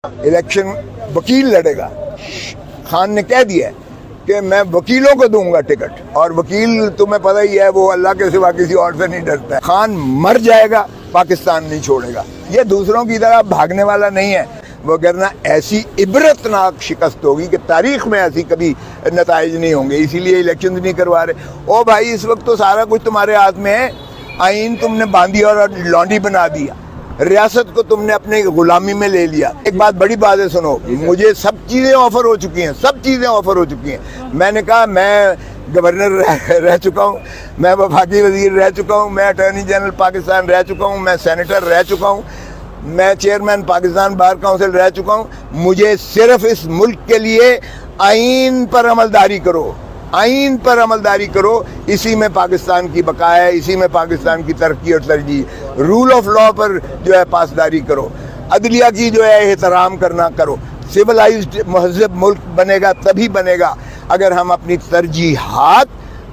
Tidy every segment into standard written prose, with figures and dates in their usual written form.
Election वकील लड़ेगा। खान ने कह दिया है कि मैं वकीलों को दूंगा टिकट, और वकील तुम्हें पता ही है वो अल्लाह के सिवा किसी और से नहीं डरता है। खान मर जाएगा, पाकिस्तान नहीं छोड़ेगा। ये दूसरों की तरह भागने वाला नहीं है, वगरना ऐसी इबरतनाक शिकस्त होगी कि तारीख में ऐसी कभी नताइज नहीं होंगे। इसीलिए इलेक्शन नहीं करवा रहे। ओ भाई, इस वक्त तो सारा कुछ तुम्हारे हाथ में है। आइन तुमने बांधी और लौंडी बना दिया, रियासत को तुमने अपने गुलामी में ले लिया। एक बात, बड़ी बात है, सुनो, मुझे सब चीज़ें ऑफर हो चुकी हैं, सब चीज़ें ऑफर हो चुकी हैं। मैंने कहा मैं गवर्नर रह चुका हूँ, मैं वफाकी वजीर रह चुका हूँ, मैं अटॉर्नी जनरल पाकिस्तान रह चुका हूँ, मैं सेनेटर रह चुका हूँ, मैं चेयरमैन पाकिस्तान बार काउंसिल रह चुका हूँ। मुझे सिर्फ इस मुल्क के लिए आइन पर अमलदारी करो, आइन पर अमलदारी करो। इसी में पाकिस्तान की बका है, इसी में पाकिस्तान की तरक्की और तरजीह। रूल ऑफ लॉ पर जो है पासदारी करो, अदलिया की जो है एहतराम करना करो। सिविलाइज्ड महज़ब मुल्क बनेगा तभी बनेगा अगर हम अपनी तरजीहात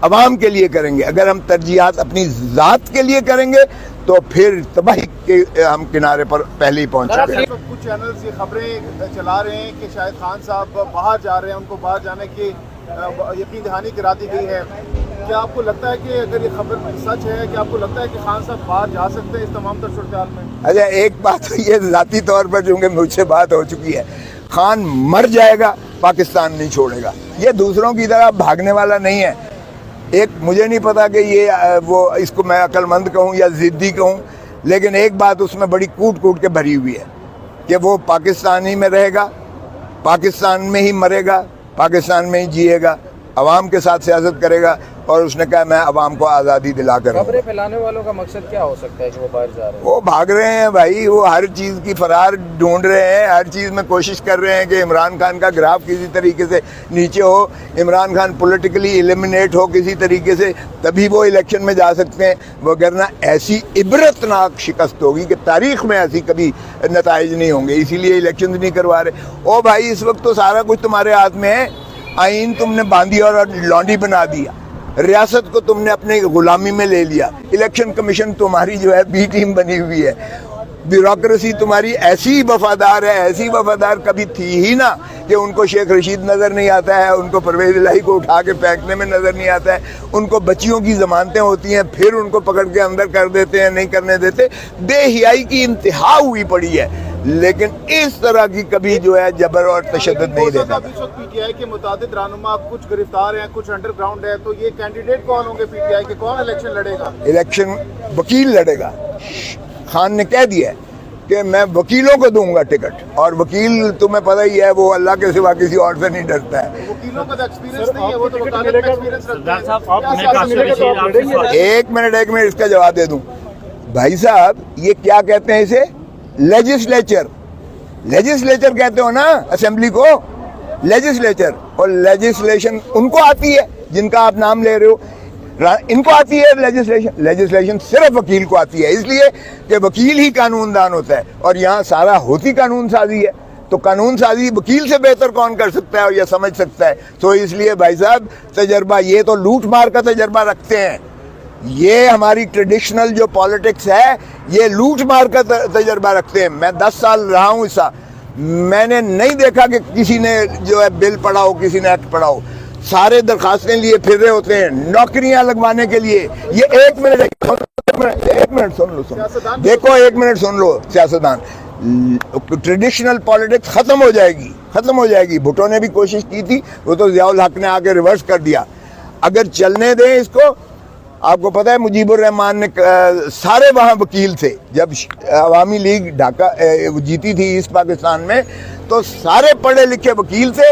अवाम के लिए करेंगे। अगर हम तरजीहात अपनी ज़ात के लिए करेंगे तो फिर तबाही के हम किनारे पर पहले ही पहुंच चुके हैं। कुछ चैनल्स ये खबरें चला रहे हैं कि शायद खान साहब बाहर जा रहे हैं, उनको बाहर जाने की यकीन दहानी करा दी गई है। क्या आपको लगता है कि अगर ये खबर सच है, कि आपको लगता है कि खान साहब बाहर जा सकते हैं इस तमाम तर सूरत में? अच्छा, एक बात तो ये ज़ाती तौर पर चूँकि मुझसे बात हो चुकी है, खान मर जाएगा, पाकिस्तान नहीं छोड़ेगा। ये दूसरों की तरह भागने वाला नहीं है। एक मुझे नहीं पता कि ये वो इसको मैं अक्लमंद कहूँ या ज़िद्दी कहूँ, लेकिन एक बात उसमें बड़ी कूट कूट के भरी हुई है कि वो पाकिस्तान ही में रहेगा, पाकिस्तान में ही मरेगा, पाकिस्तान में ही जिएगा, अवाम के साथ सियासत करेगा। और उसने कहा मैं अवाम को आज़ादी दिला कर। खबरें फैलाने वालों का मकसद क्या हो सकता है कि वो बाहर जा रहे हैं? वो भाग रहे हैं भाई, वो हर चीज़ की फरार ढूंढ रहे हैं, हर चीज़ में कोशिश कर रहे हैं कि इमरान खान का ग्राफ किसी तरीके से नीचे हो, इमरान खान पॉलिटिकली एलिमिनेट हो किसी तरीके से, तभी वो इलेक्शन में जा सकते हैं। वगरना ऐसी इबरतनाक शिकस्त होगी कि तारीख में ऐसी कभी नताइज नहीं होंगे। इसीलिए इलेक्शन नहीं करवा रहे। ओ भाई, इस वक्त तो सारा कुछ तुम्हारे हाथ में है। आइन तुमने बांधी और लौंडी बना दिया, रियासत को तुमने अपने गुलामी में ले लिया। इलेक्शन कमीशन तुम्हारी जो है बी टीम बनी हुई है। ब्यूरोक्रेसी तुम्हारी ऐसी वफादार है, ऐसी वफादार कभी थी ही ना कि उनको शेख रशीद नज़र नहीं आता है, उनको परवेज़ इलाही को उठा के फेंकने में नज़र नहीं आता है, उनको बच्चियों की ज़मानतें होती हैं फिर उनको पकड़ के अंदर कर देते हैं, नहीं करने देते। बेहियाई की इंतहा हुई पड़ी है, लेकिन इस तरह की कभी जो है जबर और तशद्दुद नहीं देखा। पीटीआई के मुतादिद रहनुमा कुछ गिरफ्तार हैं, कुछ अंडरग्राउंड है, तो ये कैंडिडेट कौन होंगे पीटीआई के? कौन इलेक्शन लड़ेगा? इलेक्शन वकील लड़ेगा। खान ने कह दिया है कि मैं वकीलों को दूंगा टिकट, और वकील तुम्हें पता ही है वो अल्लाह के सिवा किसी और से नहीं डरता है। वकीलों का एक्सपीरियंस नहीं है, वो तो वकालत में एक्सपीरियंस रखते हैं। एक मिनट इसका जवाब दे दूं। भाई साहब, ये क्या कहते हैं इसे? लेजिस्लेचर कहते हो ना असेंबली को, लेजिस्लेचर। और लेजिस्लेशन उनको आती है जिनका आप नाम ले रहे हो, इनको आती है लेजिस्लेशन सिर्फ वकील को आती है, इसलिए कि वकील ही कानूनदान होता है, और यहाँ सारा होती कानून साजी है। तो कानून साजी वकील से बेहतर कौन कर सकता है और यह समझ सकता है? तो इसलिए भाई साहब, तजर्बा, ये तो लूट मार का तजर्बा रखते हैं। ये हमारी ट्रेडिशनल जो पॉलिटिक्स है, ये लूट मार का तजर्बा रखते हैं। मैं 10 साल रहा हूँ ऐसा, मैंने नहीं देखा कि किसी ने जो है बिल पढ़ा हो, किसी ने एक्ट पढ़ा हो। सारे दरखास्तें लिए फिर रहे होते हैं नौकरियां लगवाने के लिए। ये एक मिनट सुन लो देखो, एक मिनट सुन लो सियासतदान। ट्रेडिशनल पॉलिटिक्स खत्म हो जाएगी। भुट्टो ने भी कोशिश की थी, वो तो ज़ियाउल हक ने आके रिवर्स कर दिया। अगर चलने दें इसको, आपको पता है मुजीबुर रहमान ने सारे वहाँ वकील थे जब अवामी लीग ढाका जीती थी ईस्ट पाकिस्तान में, तो सारे पढ़े लिखे वकील थे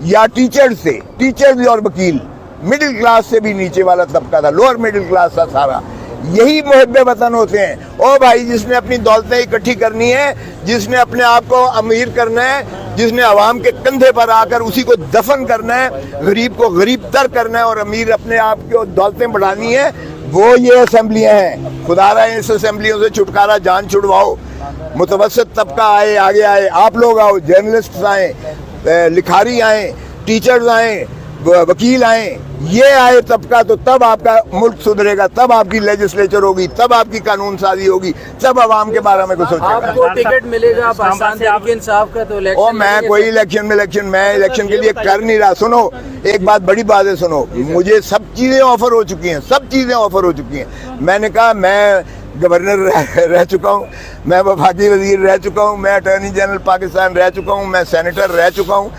या टीचर्स और वकील। मिडिल क्लास से भी नीचे वाला तबका था, लोअर मिडिल क्लास था सारा। यही मुहब्बे वतन होते हैं। ओ भाई, जिसने अपनी दौलतें इकट्ठी करनी है, जिसने अपने आप को अमीर करना है, जिसने अवाम के कंधे पर आकर उसी को दफन करना है, गरीब को गरीब तर करना है और अमीर अपने आप की दौलतें बढ़ानी है, वो ये असेंबलियाँ हैं। खुदारा इस असेंबलियों से छुटकारा, जान छुड़वाओ। मुतवसत तबका आए, आगे आए, आप लोग आओ, जर्नलिस्ट आए, लिखारी आए, टीचर्स आए, वकील आए, ये आए तबका, तो तब आपका मुल्क सुधरेगा, तब आपकी लेजिस्लेचर होगी, तब आपकी कानून साजी होगी, तब आवाम के बारे में कुछ सोचेगा। आपको टिकट मिलेगा पाकिस्तान तहरीक इंसाफ का, तो और इलेक्शन मैं कोई मैं इलेक्शन के लिए कर नहीं रहा। सुनो, एक बात, बड़ी बात है, सुनो, मुझे सब चीजें ऑफर हो चुकी हैं, सब चीजें ऑफर हो चुकी हैं। मैंने कहा मैं गवर्नर रह चुका हूँ, मैं वफाकी वजीर रह चुका हूँ, मैं अटॉर्नी जनरल पाकिस्तान रह चुका हूँ, मैं सेनेटर रह चुका हूँ,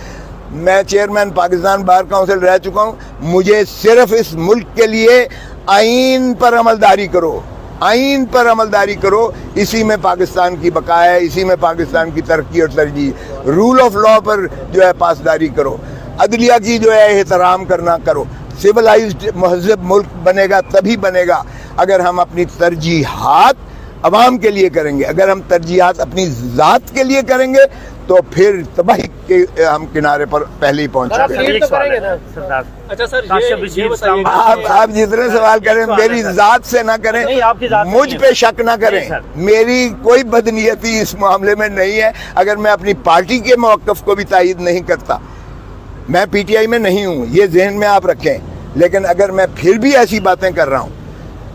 मैं चेयरमैन पाकिस्तान बार काउंसिल रह चुका हूँ। मुझे सिर्फ इस मुल्क के लिए आइन पर अमलदारी करो, आइन पर अमलदारी करो, इसी में पाकिस्तान की बका है, इसी में पाकिस्तान की तरक्की और तरजीह। रूल ऑफ लॉ पर जो है पासदारी करो, अदलिया की जो है एहतराम करना करो। सिविलाइज्ड महज़ब मुल्क बनेगा तभी बनेगा अगर हम अपनी तरजीहात अवाम के लिए करेंगे। अगर हम तरजीहात अपनी ज़ात के लिए करेंगे तो फिर तबाही के हम किनारे पर पहले ही पहुंच चुके हैं। अच्छा सर, आप जितने सवाल करें मेरी ज़ात से ना करें, मुझ पे शक ना करें, मेरी कोई बदनीयती इस मामले में नहीं है। अगर मैं अपनी पार्टी के मौक़िफ़ को भी तायीद नहीं करता, मैं पीटीआई में नहीं हूँ, ये जहन में आप रखें, लेकिन अगर मैं फिर भी ऐसी बातें कर रहा हूँ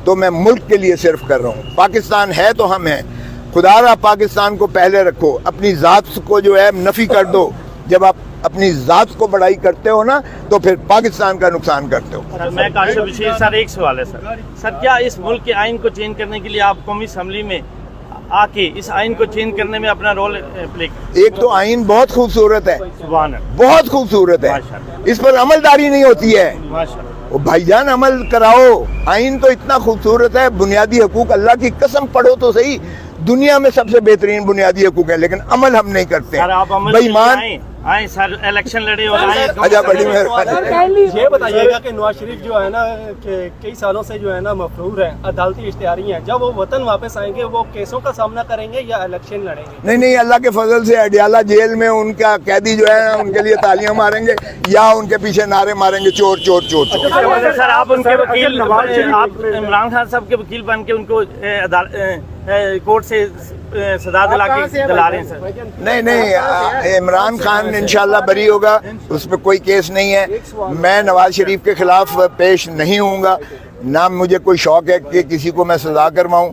तो मैं मुल्क के लिए सिर्फ कर रहा हूँ। पाकिस्तान है तो हम हैं, खुदारा पाकिस्तान को पहले रखो, अपनी ज़ात को जो है नफ़ी कर दो। जब आप अपनी ज़ात को बड़ाई करते हो ना तो फिर पाकिस्तान का नुकसान करते हो। सर मैं काशिफ बशीर, सर एक सवाल है सर, क्या इस मुल्क के आइन को चेंज करने के लिए आप कौमी असम्बली में आके इस आइन को चेंज करने में अपना रोल प्ले करें? एक तो आइन बहुत खूबसूरत है, सुभान अल्लाह, बहुत खूबसूरत है, माशाअल्लाह। इस पर अमलदारी नहीं होती है। माशाअल्लाह। ओ भाईजान अमल कराओ, आइन तो इतना खूबसूरत है, बुनियादी हकूक, अल्लाह की कसम पढ़ो तो सही, दुनिया में सबसे बेहतरीन बुनियादी हकूक है, लेकिन अमल हम नहीं करते सर आप अमल बेईमान। आए सर, इलेक्शन लड़े और आए। अच्छा, बड़ी मेहरबानी। ये बताइएगा कि नवाज शरीफ जो है ना कि कई सालों से जो है ना मफरूर है, अदालती इश्तिहारी हैं, जब वो वतन वापस आएंगे वो केसों का सामना करेंगे या इलेक्शन लड़ेंगे? नहीं, अल्लाह के फजल से अडियाला जेल में उनका कैदी जो है ना, उनके लिए तालियां मारेंगे या उनके पीछे नारे मारेंगे चोर चोर चोर चोर। सर आप उनके वकील, आप इमरान खान साहब के वकील बन के उनको कोर्ट से सजा दिला रहे हैं सर? नहीं, इमरान खान इंशाल्लाह बरी होगा, उस पर कोई केस नहीं है। मैं नवाज शरीफ के खिलाफ पेश नहीं होऊंगा, ना मुझे कोई शौक है कि किसी को मैं सजा करवाऊं।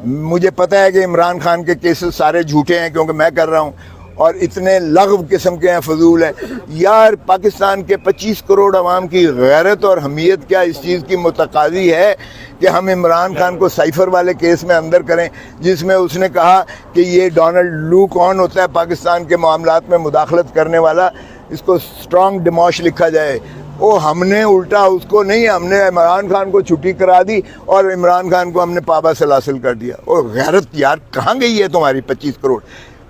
मुझे पता है कि इमरान खान के केसेस सारे झूठे हैं क्योंकि मैं कर रहा हूं, और इतने लग़व किस्म के हैं, फजूल हैं। यार पाकिस्तान के 25 करोड़ अवाम की गैरत और हमीयत क्या इस चीज़ की मुतकाज़ी है कि हम इमरान खान को साइफर वाले केस में अंदर करें, जिसमें उसने कहा कि ये डोनाल्ड लू कौन होता है पाकिस्तान के मामलात में मुदाखलत करने वाला, इसको स्ट्रॉन्ग डिमॉश लिखा जाए। वो हमने उल्टा उसको नहीं, हमने इमरान खान को छुट्टी करा दी और इमरान खान को हमने पाबा सलासिल कर दिया। और गैरत यार कहाँ गई है तुम्हारी? 25 करोड़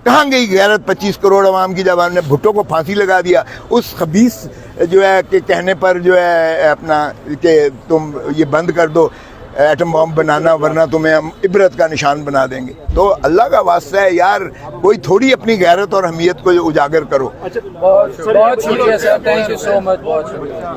कहाँ गई गैरत? 25 करोड़ अवाम की जब हमने भुट्टो को फांसी लगा दिया उस खबीस जो है के कहने पर, जो है अपना कि तुम ये बंद कर दो एटम बम बनाना, वरना तुम्हें हम इबरत का निशान बना देंगे। तो अल्लाह का वास्ता है यार, कोई थोड़ी अपनी गैरत और हमीयत को उजागर करो। बहुत शुक्रिया sir, thank you so much, बहुत शुक्रिया।